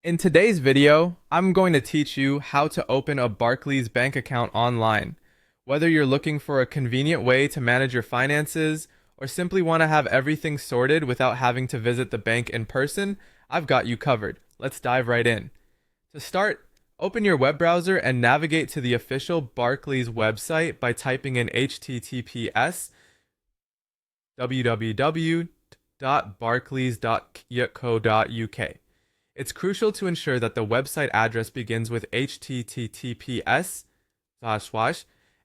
In today's video, I'm going to teach you how to open a Barclays Bank account online. Whether you're looking for a convenient way to manage your finances or simply want to have everything sorted without having to visit the bank in person, I've got you covered. Let's dive right in. To start, open your web browser and navigate to the official Barclays website by typing in https www.barclays.co.uk. It's crucial to ensure that the website address begins with https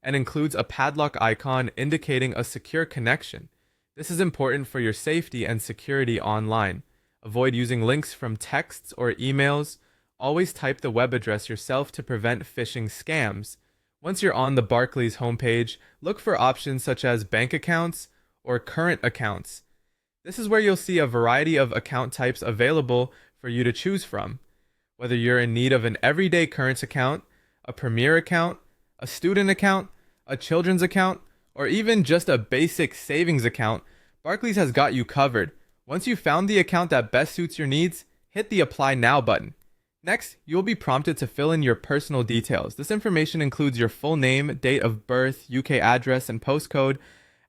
and includes a padlock icon indicating a secure connection. This is important for your safety and security online. Avoid using links from texts or emails. Always type the web address yourself to prevent phishing scams. Once you're on the Barclays homepage, look for options such as bank accounts or current accounts. This is where you'll see a variety of account types available for you to choose from. Whether you're in need of an everyday current account, a premier account, a student account, a children's account, or even just a basic savings account, Barclays has got you covered. Once you've found the account that best suits your needs, hit the Apply Now button. Next, you'll be prompted to fill in your personal details. This information includes your full name, date of birth, UK address, and postcode,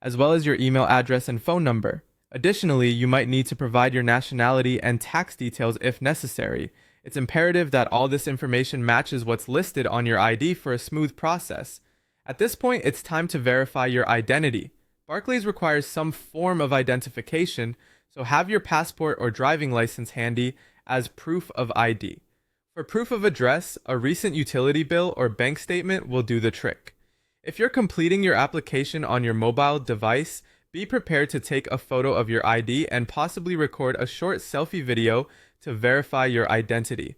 as well as your email address and phone number. Additionally, you might need to provide your nationality and tax details if necessary. It's imperative that all this information matches what's listed on your ID for a smooth process. At this point, it's time to verify your identity. Barclays requires some form of identification, so have your passport or driving license handy as proof of ID. For proof of address, a recent utility bill or bank statement will do the trick. If you're completing your application on your mobile device, be prepared to take a photo of your ID and possibly record a short selfie video to verify your identity.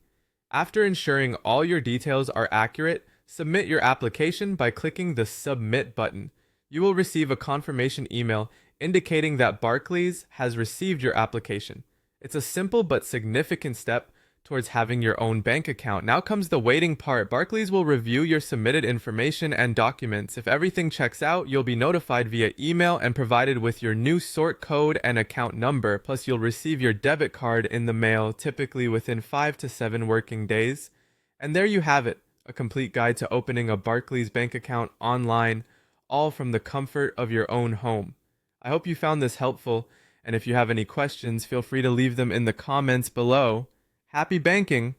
After ensuring all your details are accurate, submit your application by clicking the Submit button. You will receive a confirmation email indicating that Barclays has received your application. It's a simple but significant step towards having your own bank account. Now comes the waiting part. Barclays will review your submitted information and documents. If everything checks out, you'll be notified via email and provided with your new sort code and account number. Plus, you'll receive your debit card in the mail, typically within 5 to 7 working days. And there you have it, a complete guide to opening a Barclays bank account online, all from the comfort of your own home. I hope you found this helpful, and if you have any questions, feel free to leave them in the comments below. Happy banking!